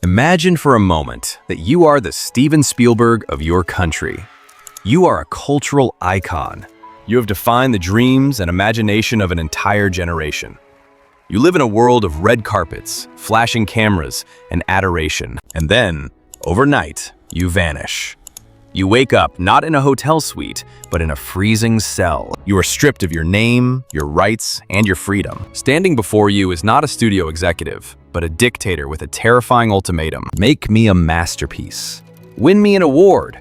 Imagine for a moment that you are the Steven Spielberg of your country. You are a cultural icon. You have defined the dreams and imagination of an entire generation. You live in a world of red carpets, flashing cameras, and adoration. And then, overnight, you vanish. You wake up not in a hotel suite, but in a freezing cell. You are stripped of your name, your rights, and your freedom. Standing before you is not a studio executive, but a dictator with a terrifying ultimatum. Make me a masterpiece. Win me an award,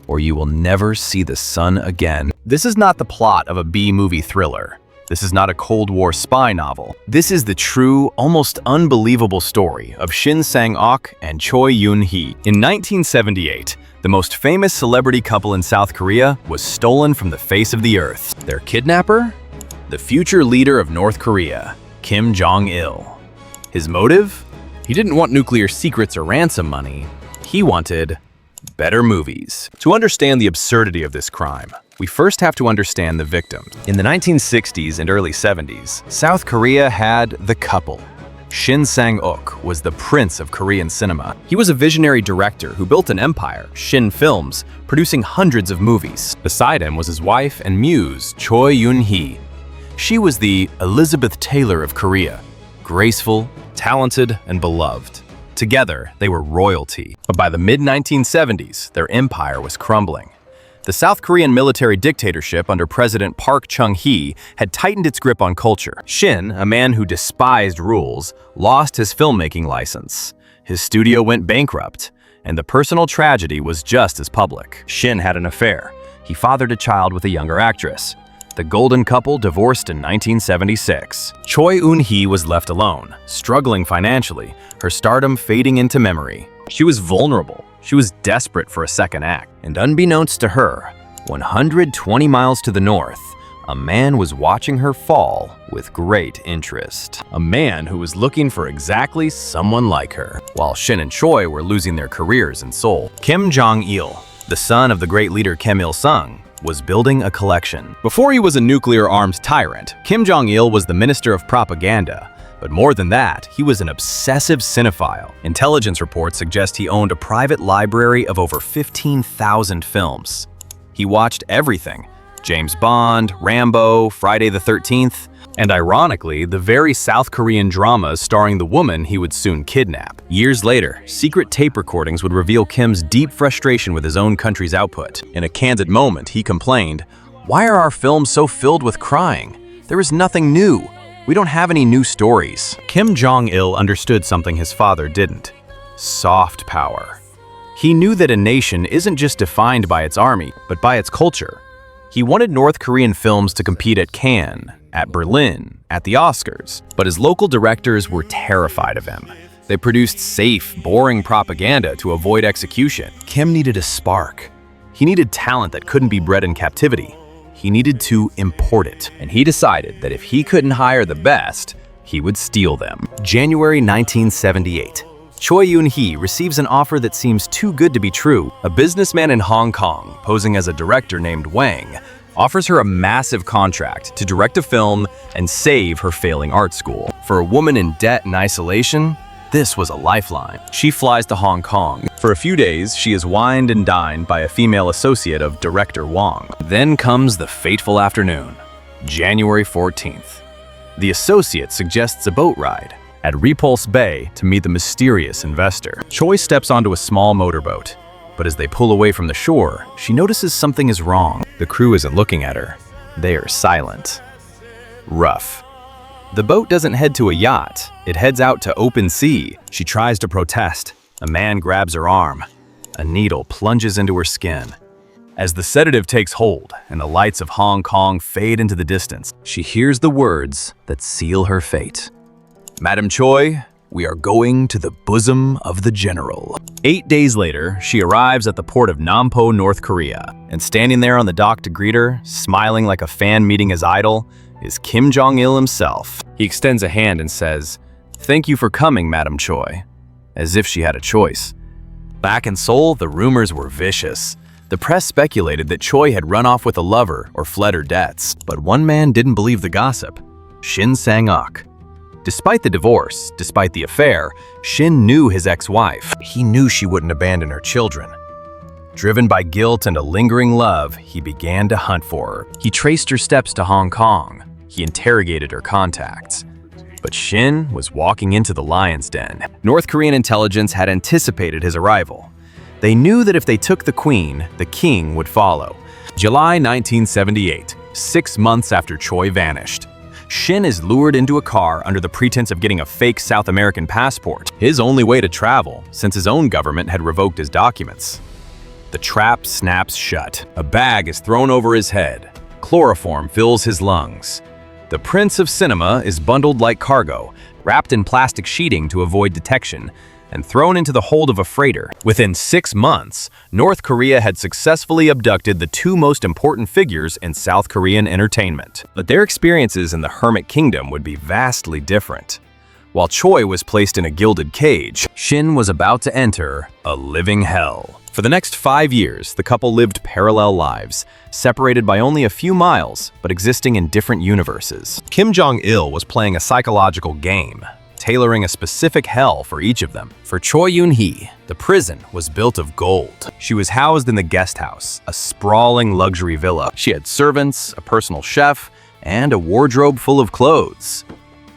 or you will never see the sun again. This is not the plot of a B-movie thriller. This is not a Cold War spy novel. This is the true, almost unbelievable story of Shin Sang-ok and Choi Yoon-hee. In 1978, the most famous celebrity couple in South Korea was stolen from the face of the earth. Their kidnapper? The future leader of North Korea, Kim Jong-il. His motive? He didn't want nuclear secrets or ransom money. He wanted better movies. To understand the absurdity of this crime, we first have to understand the victim. In the 1960s and early 70s, South Korea had the couple. Shin Sang-ok was the prince of Korean cinema. He was a visionary director who built an empire, Shin Films, producing hundreds of movies. Beside him was his wife and muse, Choi Yoon-hee. She was the Elizabeth Taylor of Korea, graceful, talented, and beloved. Together, they were royalty. But by the mid-1970s, their empire was crumbling. The South Korean military dictatorship under President Park Chung-hee had tightened its grip on culture. Shin, a man who despised rules, lost his filmmaking license. His studio went bankrupt, and the personal tragedy was just as public. Shin had an affair. He fathered a child with a younger actress. The golden couple divorced in 1976. Choi Yoon-hee was left alone, struggling financially, her stardom fading into memory. She was vulnerable. She was desperate for a second act. And unbeknownst to her, 120 miles to the north, a man was watching her fall with great interest. A man who was looking for exactly someone like her. While Shin and Choi were losing their careers in Seoul, Kim Jong-il, the son of the great leader Kim Il-sung, was building a collection. Before he was a nuclear-armed tyrant, Kim Jong-il was the minister of propaganda. But more than that, he was an obsessive cinephile. Intelligence reports suggest he owned a private library of over 15,000 films. He watched everything: James Bond, Rambo, Friday the 13th, and ironically, the very South Korean dramas starring the woman he would soon kidnap. Years later, secret tape recordings would reveal Kim's deep frustration with his own country's output. In a candid moment, he complained, "Why are our films so filled with crying? There is nothing new. We don't have any new stories." Kim Jong-il understood something his father didn't: soft power. He knew that a nation isn't just defined by its army, but by its culture. He wanted North Korean films to compete at Cannes, at Berlin, at the Oscars, but his local directors were terrified of him. They produced safe, boring propaganda to avoid execution. Kim needed a spark. He needed talent that couldn't be bred in captivity. He needed to import it, and he decided that if he couldn't hire the best, he would steal them. January 1978. Choi Yoon-hee receives an offer that seems too good to be true. A businessman in Hong Kong, posing as a director named Wang, offers her a massive contract to direct a film and save her failing art school. For a woman in debt and isolation, this was a lifeline. She flies to Hong Kong. For a few days, she is wined and dined by a female associate of director Wang. Then comes the fateful afternoon, January 14th. The associate suggests a boat ride at Repulse Bay to meet the mysterious investor. Choi steps onto a small motorboat, but as they pull away from the shore, she notices something is wrong. The crew isn't looking at her. They are silent. Rough. The boat doesn't head to a yacht. It heads out to open sea. She tries to protest. A man grabs her arm. A needle plunges into her skin. As the sedative takes hold and the lights of Hong Kong fade into the distance, she hears the words that seal her fate. "Madam Choi, we are going to the bosom of the general." 8 days later, she arrives at the port of Nampo, North Korea, and standing there on the dock to greet her, smiling like a fan meeting his idol, is Kim Jong-il himself. He extends a hand and says, "Thank you for coming, Madam Choi," as if she had a choice. Back in Seoul, the rumors were vicious. The press speculated that Choi had run off with a lover or fled her debts. But one man didn't believe the gossip: Shin Sang-ok. Despite the divorce, despite the affair, Shin knew his ex-wife. He knew she wouldn't abandon her children. Driven by guilt and a lingering love, he began to hunt for her. He traced her steps to Hong Kong. He interrogated her contacts. But Shin was walking into the lion's den. North Korean intelligence had anticipated his arrival. They knew that if they took the queen, the king would follow. July 1978, 6 months after Choi vanished. Shin is lured into a car under the pretense of getting a fake South American passport, his only way to travel, since his own government had revoked his documents. The trap snaps shut. A bag is thrown over his head. Chloroform fills his lungs. The Prince of Cinema is bundled like cargo, wrapped in plastic sheeting to avoid detection, and thrown into the hold of a freighter. Within 6 months, North Korea had successfully abducted the 2 most important figures in South Korean entertainment. But their experiences in the Hermit Kingdom would be vastly different. While Choi was placed in a gilded cage, Shin was about to enter a living hell. For the next 5 years, the couple lived parallel lives, separated by only a few miles, but existing in different universes. Kim Jong-il was playing a psychological game, tailoring a specific hell for each of them. For Choi Yoon-hee, the prison was built of gold. She was housed in the guest house, a sprawling luxury villa. She had servants, a personal chef, and a wardrobe full of clothes.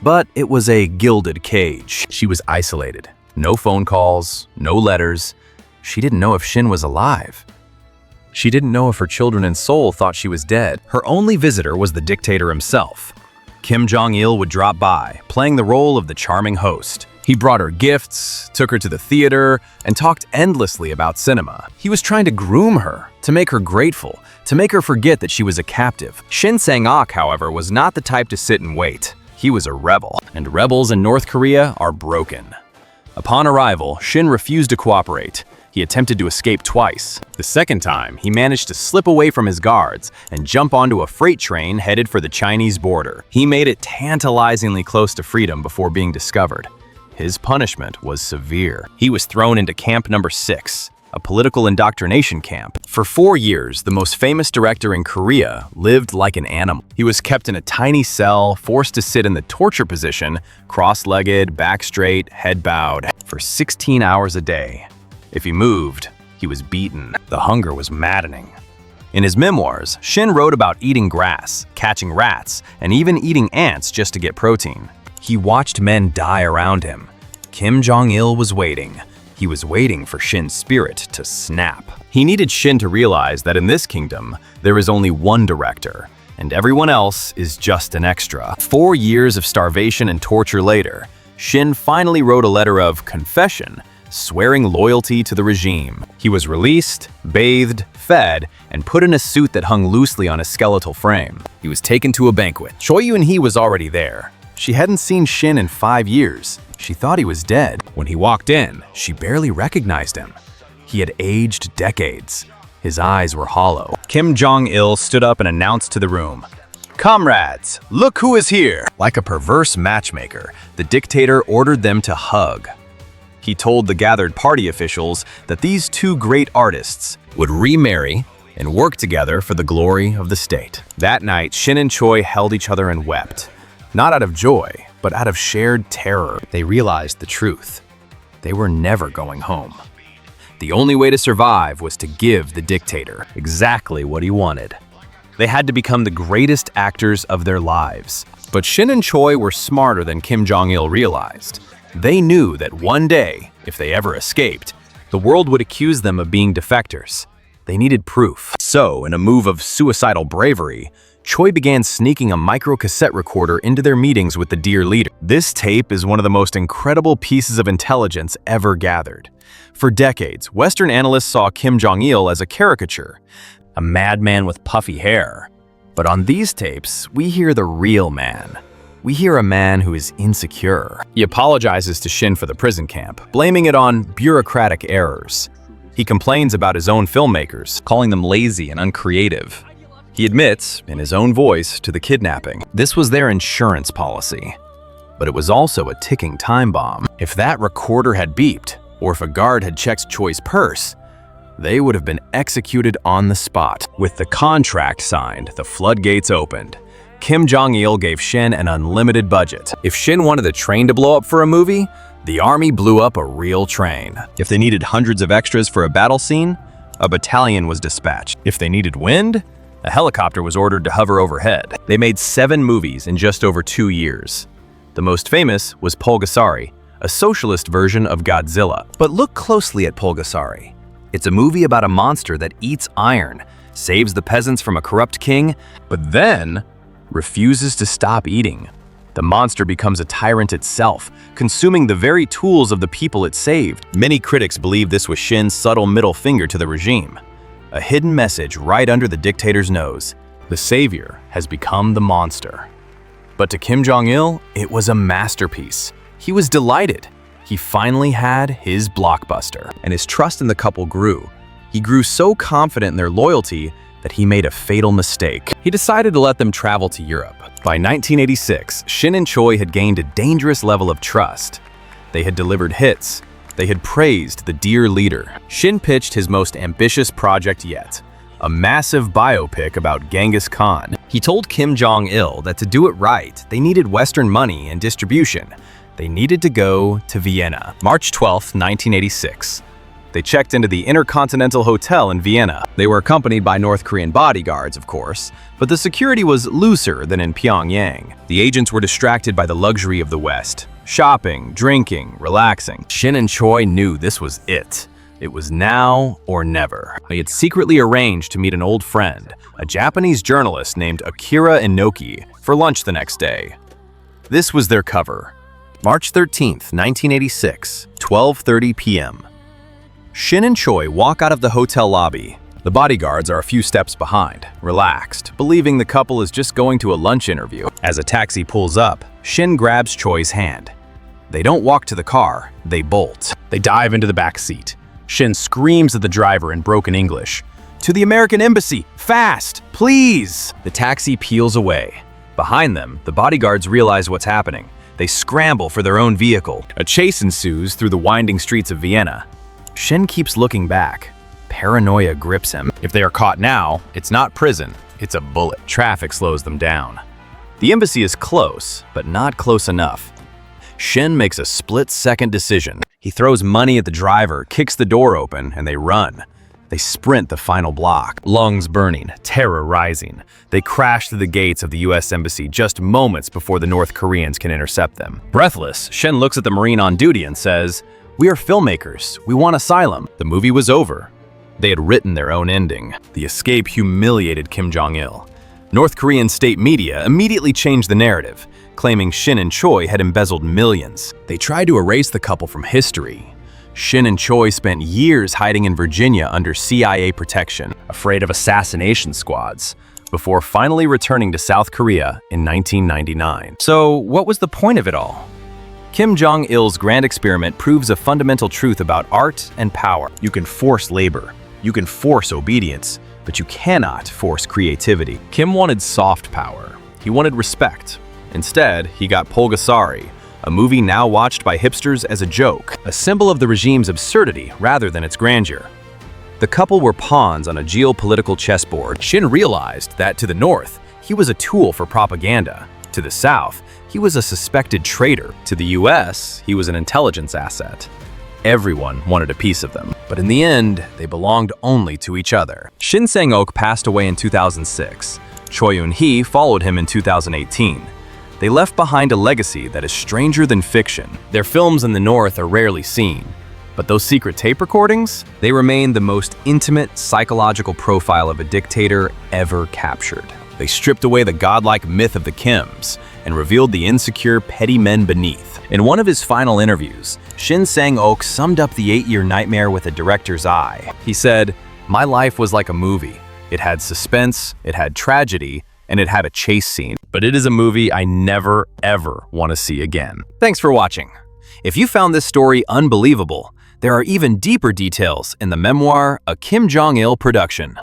But it was a gilded cage. She was isolated. No phone calls, no letters. She didn't know if Shin was alive. She didn't know if her children in Seoul thought she was dead. Her only visitor was the dictator himself. Kim Jong-il would drop by, playing the role of the charming host. He brought her gifts, took her to the theater, and talked endlessly about cinema. He was trying to groom her, to make her grateful, to make her forget that she was a captive. Shin Sang-ok, however, was not the type to sit and wait. He was a rebel, and rebels in North Korea are broken. Upon arrival, Shin refused to cooperate. He attempted to escape twice. The second time, he managed to slip away from his guards and jump onto a freight train headed for the Chinese border. He made it tantalizingly close to freedom before being discovered. His punishment was severe. He was thrown into Camp Number 6, a political indoctrination camp. For 4 years, the most famous director in Korea lived like an animal. He was kept in a tiny cell, forced to sit in the torture position, cross-legged, back straight, head bowed, for 16 hours a day. If he moved, he was beaten. The hunger was maddening. In his memoirs, Shin wrote about eating grass, catching rats, and even eating ants just to get protein. He watched men die around him. Kim Jong-il was waiting. He was waiting for Shin's spirit to snap. He needed Shin to realize that in this kingdom, there is only one director, and everyone else is just an extra. 4 years of starvation and torture later, Shin finally wrote a letter of confession, swearing loyalty to the regime. He was released, bathed, fed, and put in a suit that hung loosely on his skeletal frame. He was taken to a banquet. Choi Yoon-hee was already there. She hadn't seen Shin in 5 years. She thought he was dead. When he walked in, she barely recognized him. He had aged decades. His eyes were hollow. Kim Jong-il stood up and announced to the room, "Comrades, look who is here!" Like a perverse matchmaker, the dictator ordered them to hug. He told the gathered party officials that these 2 great artists would remarry and work together for the glory of the state. That night, Shin and Choi held each other and wept. Not out of joy, but out of shared terror. They realized the truth. They were never going home. The only way to survive was to give the dictator exactly what he wanted. They had to become the greatest actors of their lives. But Shin and Choi were smarter than Kim Jong-il realized. They knew that one day, if they ever escaped, the world would accuse them of being defectors. They needed proof. So, in a move of suicidal bravery, Choi began sneaking a micro-cassette recorder into their meetings with the dear leader. This tape is one of the most incredible pieces of intelligence ever gathered. For decades, Western analysts saw Kim Jong-il as a caricature, a madman with puffy hair. But on these tapes, we hear the real man. We hear a man who is insecure. He apologizes to Shin for the prison camp, blaming it on bureaucratic errors. He complains about his own filmmakers, calling them lazy and uncreative. He admits, in his own voice, to the kidnapping. This was their insurance policy. But it was also a ticking time bomb. If that recorder had beeped, or if a guard had checked Choi's purse, they would have been executed on the spot. With the contract signed, the floodgates opened. Kim Jong-il gave Shin an unlimited budget. If Shin wanted a train to blow up for a movie, the army blew up a real train. If they needed hundreds of extras for a battle scene, a battalion was dispatched. If they needed wind, a helicopter was ordered to hover overhead. They made 7 movies in just over 2 years. The most famous was Pulgasari, a socialist version of Godzilla. But look closely at Pulgasari. It's a movie about a monster that eats iron, saves the peasants from a corrupt king, but then refuses to stop eating. The monster becomes a tyrant itself, consuming the very tools of the people it saved. Many critics believe this was Shin's subtle middle finger to the regime, a hidden message right under the dictator's nose. The savior has become the monster. But to Kim Jong-il, it was a masterpiece. He was delighted. He finally had his blockbuster, and his trust in the couple grew. He grew so confident in their loyalty that he made a fatal mistake. He decided to let them travel to Europe. By 1986, Shin and Choi had gained a dangerous level of trust. They had delivered hits. They had praised the dear leader. Shin pitched his most ambitious project yet, a massive biopic about Genghis Khan. He told Kim Jong-il that to do it right, they needed Western money and distribution. They needed to go to Vienna. March 12, 1986. They checked into the Intercontinental Hotel in Vienna. They were accompanied by North Korean bodyguards, of course, but the security was looser than in Pyongyang. The agents were distracted by the luxury of the West. Shopping, drinking, relaxing. Shin and Choi knew this was it. It was now or never. They had secretly arranged to meet an old friend, a Japanese journalist named Akira Inoki, for lunch the next day. This was their cover. March 13, 1986, 12:30 p.m. Shin and Choi walk out of the hotel lobby. The bodyguards are a few steps behind, relaxed, believing the couple is just going to a lunch interview. As a taxi pulls up, Shin grabs Choi's hand. They don't walk to the car, they bolt. They dive into the back seat. Shin screams at the driver in broken English, "To the American embassy, fast, please!" The taxi peels away. Behind them, the bodyguards realize what's happening. They scramble for their own vehicle. A chase ensues through the winding streets of Vienna. Shin keeps looking back. Paranoia grips him. If they are caught now, it's not prison, it's a bullet. Traffic slows them down. The embassy is close, but not close enough. Shin makes a split-second decision. He throws money at the driver, kicks the door open, and they run. They sprint the final block, lungs burning, terror rising. They crash through the gates of the US Embassy just moments before the North Koreans can intercept them. Breathless, Shin looks at the Marine on duty and says, "We are filmmakers. We want asylum." The movie was over. They had written their own ending. The escape humiliated Kim Jong-il. North Korean state media immediately changed the narrative, claiming Shin and Choi had embezzled millions. They tried to erase the couple from history. Shin and Choi spent years hiding in Virginia under CIA protection, afraid of assassination squads, before finally returning to South Korea in 1999. So what was the point of it all? Kim Jong-il's grand experiment proves a fundamental truth about art and power. You can force labor, you can force obedience, but you cannot force creativity. Kim wanted soft power. He wanted respect. Instead, he got Pulgasari, a movie now watched by hipsters as a joke, a symbol of the regime's absurdity rather than its grandeur. The couple were pawns on a geopolitical chessboard. Shin realized that to the north, he was a tool for propaganda. To the south, he was a suspected traitor. To the US, he was an intelligence asset. Everyone wanted a piece of them, but in the end, they belonged only to each other. Shin Sang-ok passed away in 2006. Choi Eun-hee followed him in 2018. They left behind a legacy that is stranger than fiction. Their films in the North are rarely seen, but those secret tape recordings, they remain the most intimate psychological profile of a dictator ever captured. They stripped away the godlike myth of the Kims and revealed the insecure, petty men beneath. In one of his final interviews, Shin Sang-ok summed up the 8-year nightmare with a director's eye. He said, "My life was like a movie. It had suspense, it had tragedy, and it had a chase scene. But it is a movie I never, ever want to see again." Thanks for watching. If you found this story unbelievable, there are even deeper details in the memoir, A Kim Jong-il Production.